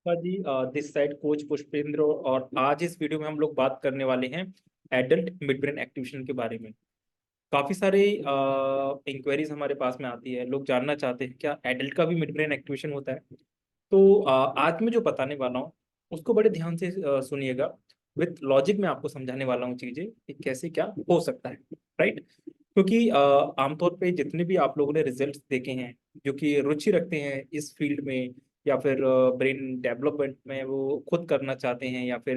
Ji, this side coach Pushpendra. और आज इस वीडियो में हम लोग बात करने वाले हैं एडल्ट मिड ब्रेन एक्टिवेशन के बारे में। काफी सारे इंक्वायरीज हमारे पास में आती है, लोग जानना चाहते हैं क्या एडल्ट का भी मिड ब्रेन एक्टिवेशन होता है। तो आज मैं जो बताने वाला हूँ उसको बड़े ध्यान से सुनिएगा। विथ लॉजिक में आपको समझाने वाला हूँ चीजें कि कैसे क्या हो सकता है। राइट। क्योंकि आमतौर पे जितने भी आप लोगों ने रिजल्ट्स देखे हैं, जो कि रुचि रखते हैं इस फील्ड में या फिर ब्रेन डेवलपमेंट में, वो खुद करना चाहते हैं या फिर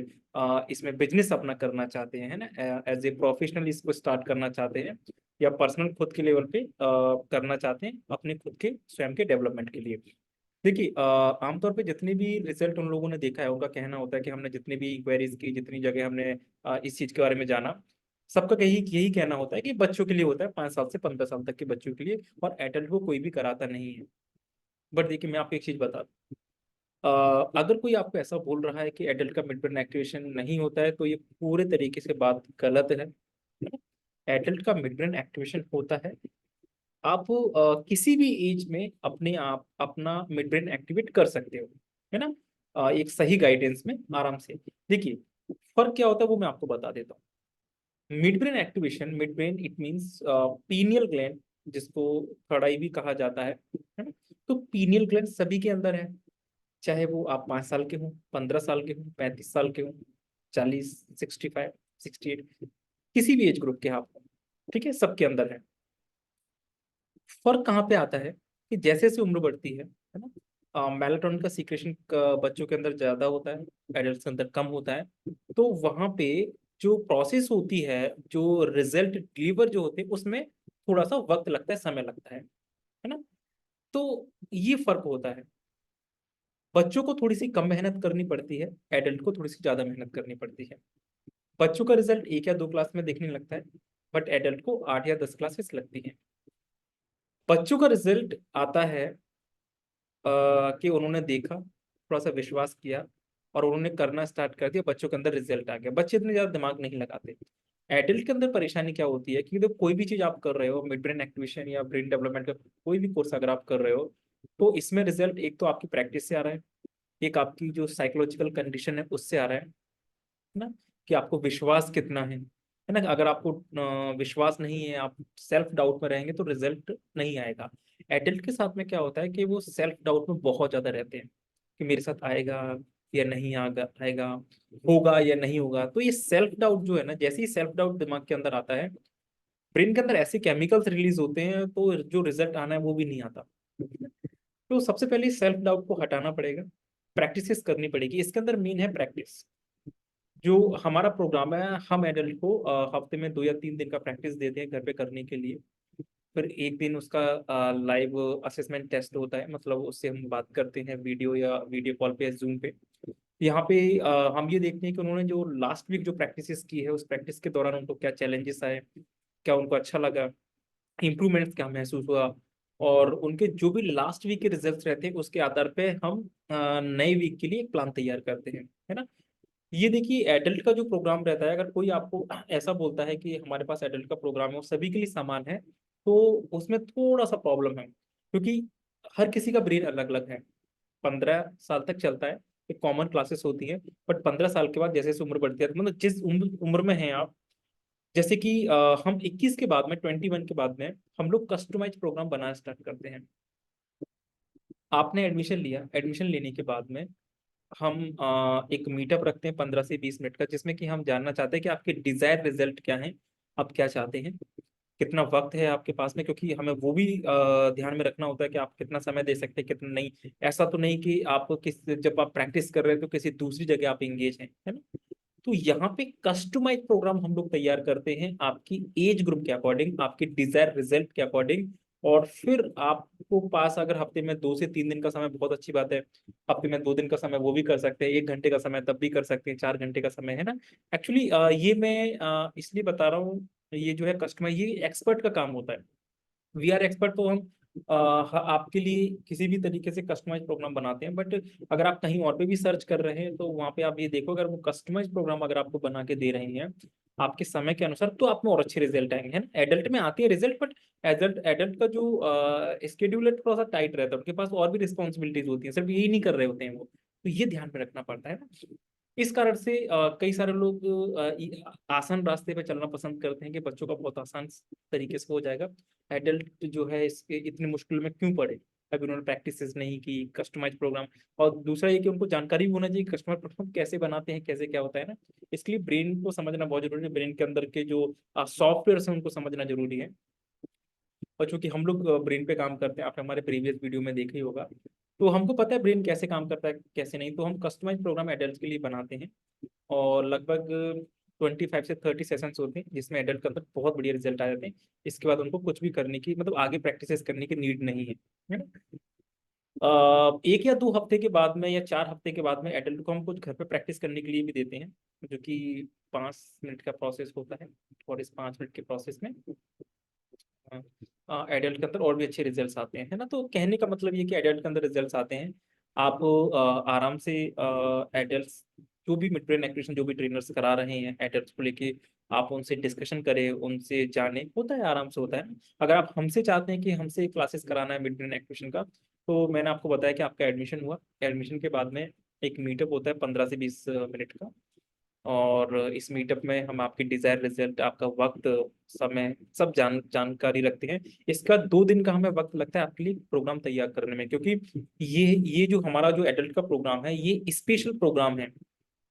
इसमें बिजनेस अपना करना चाहते हैं, है ना, एज ए प्रोफेशनल इसको स्टार्ट करना चाहते हैं या पर्सनल खुद के लेवल पे करना चाहते हैं अपने खुद के स्वयं के डेवलपमेंट के लिए। देखिए, आमतौर पे जितने भी रिजल्ट उन लोगों ने देखा है उनका कहना होता है कि हमने जितनी भी इंक्वायरीज की, जितनी जगह हमने इस चीज के बारे में जाना, सबका यही यही कहना होता है कि बच्चों के लिए होता है, 5 साल से 15 साल तक के बच्चों के लिए, और एडल्ट को कोई भी कराता नहीं है। बट देखिए, मैं आपको एक चीज बता दूं, अगर कोई आपको ऐसा बोल रहा है कि एडल्ट का मिड ब्रेन एक्टिवेशन नहीं होता है तो ये पूरे तरीके से बात गलत है। एडल्ट का मिड ब्रेन एक्टिवेशन होता है। आप किसी भी एज में अपने आप अपना मिड ब्रेन एक्टिवेट कर सकते हो, है ना, एक सही गाइडेंस में आराम से। देखिए, फर्क क्या होता है वो मैं आपको बता देता हूँ। Mid brain activation, mid brain it means pineal gland, जिसको थड़ाई भी कहा जाता है ना। तो पीनियल ग्लैंड सभी के अंदर है, चाहे वो आप 5 साल के हों, 15 साल के हों, 35 साल के हों, 40, 65, 68, किसी भी एज ग्रुप के आप हों, ठीक है, सबके अंदर है। फर्क कहाँ पे आता है कि जैसे जैसे उम्र बढ़ती है ना, मेलाटोनिन का सीक्रेशन बच्चों के अंदर ज्यादा होता है, एडल्ट्स के अंदर कम होता है। तो वहां पे जो प्रोसेस होती है, जो रिजल्ट डिलीवर जो होते हैं, उसमें थोड़ा सा वक्त लगता है, समय लगता है ना। तो ये फर्क होता है। बच्चों को थोड़ी सी कम मेहनत करनी पड़ती है, एडल्ट को थोड़ी सी ज्यादा मेहनत करनी पड़ती है। बच्चों का रिजल्ट 1 या 2 क्लास में देखने लगता है, बट एडल्ट को 8 या 10 क्लासेस लगती है। बच्चों का रिजल्ट आता है कि उन्होंने देखा, थोड़ा सा विश्वास किया और उन्होंने करना स्टार्ट कर दिया, बच्चों के अंदर रिजल्ट आ गया। बच्चे इतने ज्यादा दिमाग नहीं लगाते। एडल्ट के अंदर परेशानी क्या होती है कि जब कोई भी चीज आप कर रहे हो, मिड ब्रेन एक्टिवेशन या ब्रेन डेवलपमेंट का कोई भी कोर्स अगर आप कर रहे हो, तो इसमें रिजल्ट एक तो आपकी प्रैक्टिस से आ रहा है, एक आपकी जो साइकोलॉजिकल कंडीशन है उससे आ रहा है ना, कि आपको विश्वास कितना है ना। अगर आपको विश्वास नहीं है, आप सेल्फ डाउट में रहेंगे तो रिजल्ट नहीं आएगा। एडल्ट के साथ में क्या होता है कि वो सेल्फ डाउट में बहुत ज्यादा रहते हैं कि मेरे साथ आएगा या नहीं आएगा, होगा या नहीं होगा। तो ये सेल्फ डाउट जो है ना, जैसे ही सेल्फ डाउट दिमाग के अंदर आता है, ब्रेन के अंदर ऐसे केमिकल्स रिलीज होते हैं, तो जो रिजल्ट आना है वो भी नहीं आता। तो सबसे पहले सेल्फ डाउट को हटाना पड़ेगा, प्रैक्टिस करनी पड़ेगी। इसके अंदर मेन है प्रैक्टिस। जो हमारा प्रोग्राम है, हम एडल्ट को हफ्ते में 2 या 3 दिन का प्रैक्टिस देते हैं घर पे करने के लिए। फिर एक दिन उसका लाइव असेसमेंट टेस्ट होता है, मतलब उससे हम बात करते हैं वीडियो या वीडियो कॉल पे या जूम पे। यहाँ पे हम ये देखते हैं कि उन्होंने जो लास्ट वीक जो प्रैक्टिस की है, उस प्रैक्टिस के दौरान उनको क्या चैलेंजेस आए, क्या उनको अच्छा लगा, इम्प्रूवमेंट्स क्या महसूस हुआ। और उनके जो भी लास्ट वीक के रिजल्ट्स रहते हैं उसके आधार पे हम नए वीक के लिए एक प्लान तैयार करते हैं, है ना। ये देखिए, एडल्ट का जो प्रोग्राम रहता है, अगर कोई आपको ऐसा बोलता है कि हमारे पास एडल्ट का प्रोग्राम है वो सभी के लिए समान है, तो उसमें थोड़ा सा प्रॉब्लम है, क्योंकि हर किसी का ब्रेन अलग अलग है। 15 साल तक चलता है, एक कॉमन क्लासेस होती है। बट 15 साल के बाद जैसे जैसे उम्र बढ़ती है, मतलब जिस उम्र में हैं आप, जैसे कि हम 21 के बाद में, 21 के बाद में हम लोग कस्टमाइज प्रोग्राम बनाना स्टार्ट करते हैं। आपने एडमिशन लिया, एडमिशन लेने के बाद में हम एक मीटअप रखते हैं 15 से 20 मिनट का, जिसमें कि हम जानना चाहते हैं कि आपके डिजायर रिजल्ट क्या हैं, आप क्या चाहते हैं, कितना वक्त है आपके पास में, क्योंकि हमें वो भी ध्यान में रखना होता है कि आप कितना समय दे सकते हैं, कितना नहीं। ऐसा तो नहीं कि आप किस जब आप प्रैक्टिस कर रहे हैं तो किसी दूसरी जगह आप इंगेज हैं, है ना। तो यहाँ पे कस्टमाइज प्रोग्राम हम लोग तैयार करते हैं आपकी एज ग्रुप के अकॉर्डिंग, आपके डिजायर रिजल्ट के अकॉर्डिंग। और फिर आपको पास अगर हफ्ते में 2 से 3 दिन का समय, बहुत अच्छी बात है। हफ्ते में 2 दिन का समय वो भी कर सकते हैं, 1 घंटे का समय तब भी कर सकते हैं, 4 घंटे का समय, है ना। एक्चुअली ये मैं इसलिए बता रहा हूँ, ये जो है कस्टमाइज, ये एक्सपर्ट का काम होता है। वी आर एक्सपर्ट, तो हम आपके लिए किसी भी तरीके से कस्टमाइज प्रोग्राम बनाते हैं। बट अगर आप कहीं और पे भी सर्च कर रहे हैं तो वहाँ पे आप ये देखो, अगर वो कस्टमाइज प्रोग्राम अगर आपको बना के दे रहे हैं आपके समय के अनुसार, तो आप में और अच्छे रिजल्ट आएंगे, है ना। एडल्ट में आते हैं रिजल्ट, बट एडल्ट एडल्ट का जो स्केड्यूल है थोड़ा सा टाइट रहता है, उनके पास और भी रिस्पॉन्सिबिलिटीज होती है, सिर्फ यही नहीं कर रहे होते हैं वो। तो ये ध्यान में रखना पड़ता है ना। इस कारण से कई सारे लोग आसान रास्ते पे चलना पसंद करते हैं कि बच्चों का बहुत आसान तरीके से हो जाएगा, एडल्ट जो है इसके इतनी मुश्किल में क्यों पड़े। अभी उन्होंने प्रैक्टिसेस नहीं की, कस्टमाइज प्रोग्राम। और दूसरा ये कि उनको जानकारी भी होना चाहिए कस्टमर प्रोग्राम कैसे बनाते हैं, कैसे क्या होता है ना। इसके लिए ब्रेन को समझना बहुत जरूरी है, ब्रेन के अंदर के जो सॉफ्टवेयर है उनको समझना जरूरी है। और चूंकि हम लोग ब्रेन पे काम करते हैं, आपने हमारे प्रीवियस वीडियो में देखा ही होगा, तो हमको पता है ब्रेन कैसे काम करता है कैसे नहीं। तो हम कस्टमाइज प्रोग्राम एडल्ट के लिए बनाते हैं, और लगभग 25 से 30 सेशंस होते हैं जिसमें एडल्ट के अंदर बहुत बढ़िया रिजल्ट आ जाते हैं। इसके बाद उनको कुछ भी करने की मतलब आगे प्रैक्टिसेस करने की नीड नहीं है ना। 1 या 2 हफ्ते के बाद में या 4 हफ्ते के बाद में एडल्ट को हम कुछ घर पे प्रैक्टिस करने के लिए भी देते हैं, जो कि 5 मिनट का प्रोसेस होता है। और इस 5 मिनट के प्रोसेस में एडल्ट के अंदर और भी अच्छे रिजल्ट्स आते हैं, है ना। तो कहने का मतलब ये कि एडल्ट के अंदर रिजल्ट्स आते हैं। आप आराम से एडल्ट्स जो भी मिड ब्रेन एक्टिवेशन जो भी ट्रेनर्स करा रहे हैं एडल्ट्स को लेके, आप उनसे डिस्कशन करें, उनसे जाने, होता है आराम से होता है ना। अगर आप हमसे चाहते हैं कि हमसे क्लासेस कराना है मिड ब्रेन एक्टिवेशन का, तो मैंने आपको बताया कि आपका एडमिशन हुआ, एडमिशन के बाद में एक मीटअप होता है 15 से 20 मिनट का। और इस मीटअप में हम आपकी डिजायर रिजल्ट, आपका वक्त, समय, सब जानकारी रखते हैं। इसका 2 दिन का हमें वक्त लगता है आपके लिए प्रोग्राम तैयार करने में, क्योंकि ये जो हमारा जो एडल्ट का प्रोग्राम है ये स्पेशल प्रोग्राम है।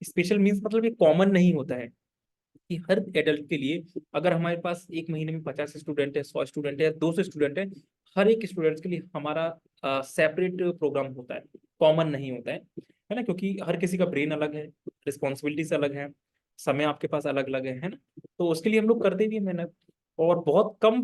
स्पेशल मीन्स मतलब ये कॉमन नहीं होता है कि हर एडल्ट के लिए, अगर हमारे पास एक महीने में 50 स्टूडेंट है, 100 स्टूडेंट है, या 200 स्टूडेंट है, हर एक स्टूडेंट्स के लिए हमारा सेपरेट प्रोग्राम होता है, कॉमन नहीं होता है ना। क्योंकि हर किसी का ब्रेन अलग है, रिस्पॉन्सिबिलिटीज अलग है, समय आपके पास अलग अलग है ना। तो उसके लिए हम लोग करते भी हैं मेहनत, और बहुत कम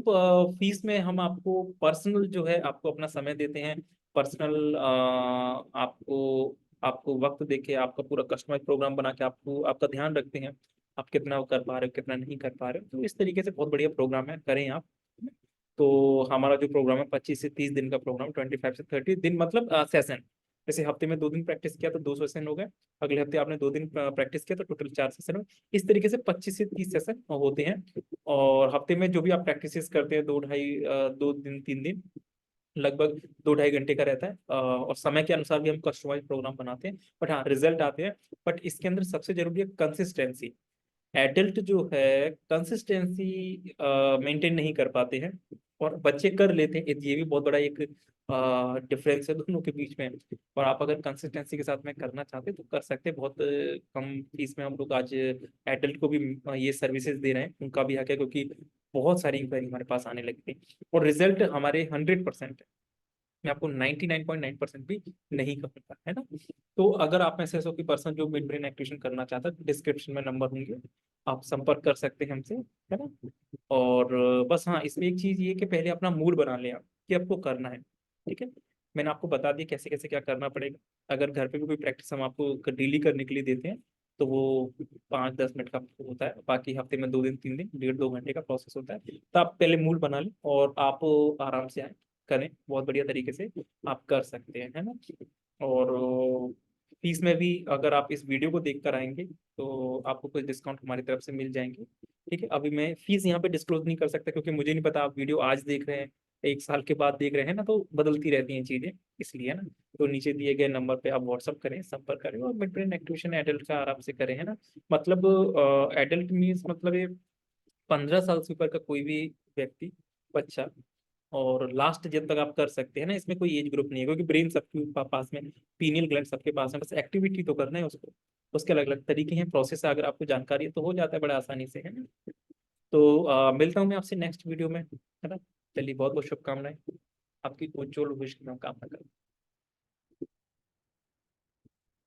फीस में हम आपको पर्सनल जो है आपको अपना समय देते हैं। पर्सनल आपको आपको वक्त देके आपका पूरा कस्टमाइज प्रोग्राम बना के आपको आपका ध्यान रखते हैं, आप कितना कर पा रहे हो कितना नहीं कर पा रहे हो। तो इस तरीके से बहुत बढ़िया प्रोग्राम है, करें आप। तो हमारा जो प्रोग्राम है 25 से 30 दिन का प्रोग्राम, 25 से 30 दिन मतलब सेशन। जैसे हफ्ते में 2 दिन प्रैक्टिस किया तो 2 सेशन हो गए, अगले हफ्ते आपने 2 दिन प्रैक्टिस किया तो टोटल 4 सेशन हो। इस तरीके से 25 से 30 सेशन होते हैं। और हफ्ते में जो भी आप प्रैक्टिस करते हैं 2 दिन 3 दिन, लगभग 2 ढाई घंटे का रहता है। और समय के अनुसार भी हम कस्टमाइज प्रोग्राम बनाते हैं, बट हाँ रिजल्ट आते हैं। बट इसके अंदर सबसे जरूरी है कंसिस्टेंसी। एडल्ट जो है कंसिस्टेंसी मेंटेन नहीं कर पाते हैं, और बच्चे कर लेते हैं, ये भी बहुत बड़ा एक डिफरेंस है दोनों के बीच में। और आप अगर कंसिस्टेंसी के साथ में करना चाहते हैं तो कर सकते हैं, बहुत कम फीस में हम लोग आज एडल्ट को भी ये सर्विसेज दे रहे हैं, उनका भी हक है, क्योंकि बहुत सारी इंक्वायरी हमारे पास आने लगती है, और रिजल्ट हमारे 100% है। मैं आपको 99.9% भी नहीं कहूंगा, है ना। तो अगर आप में से ऐसा कोई पर्सन जो मिड ब्रेन एक्टिवेशन करना चाहता है, डिस्क्रिप्शन में नंबर होंगे, आप संपर्क कर सकते हैं हमसे, है ना। और बस हाँ, इसमें एक चीज ये कि पहले अपना मूड बना लें आप कि आपको करना है, ठीक है। मैंने आपको बता दिया कैसे कैसे क्या करना पड़ेगा। अगर घर पे भी कोई प्रैक्टिस हम आपको डेली करने के लिए देते हैं, तो वो 5-10 मिनट का होता है, बाकी हफ्ते में 2 दिन 3 दिन 1.5-2 घंटे का प्रोसेस होता है। तो आप पहले मूड बना लें और आप आराम से आए, करें, बहुत बढ़िया तरीके से आप कर सकते हैं, है ना। और फीस में भी अगर आप इस वीडियो को देख कर आएंगे तो आपको कुछ डिस्काउंट हमारी तरफ से मिल जाएंगे, ठीक है। अभी मैं फीस यहाँ पे डिस्क्लोज नहीं कर सकता, क्योंकि मुझे नहीं पता आप वीडियो आज देख रहे हैं, 1 साल के बाद देख रहे हैं ना, तो बदलती रहती हैं चीज़ें, इसलिए ना। तो नीचे दिए गए नंबर पे आप व्हाट्सअप करें, संपर्क करें, और मिड ब्रेन एक्टिवेशन एडल्ट का आराम से करें, है ना। मतलब एडल्ट मीन्स मतलब ये 15 साल से ऊपर का कोई भी व्यक्ति, बच्चा, और लास्ट जब तक आप कर सकते हैं ना। इसमें कोई एज ग्रुप नहीं है, क्योंकि ब्रेन सबके पास में, पीनियल ग्लैंड सबके पास है, बस एक्टिविटी तो करना है उसको। उसके अलग अलग तरीके हैं, प्रोसेस है, अगर आपको जानकारी है तो हो जाता है बड़ा आसानी से, है ना। तो मिलता हूँ मैं आपसे नेक्स्ट वीडियो में, है ना। चलिए, बहुत बहुत शुभकामनाएं, आपकी उज्जवल भविष्य की मैं कामना करूँ।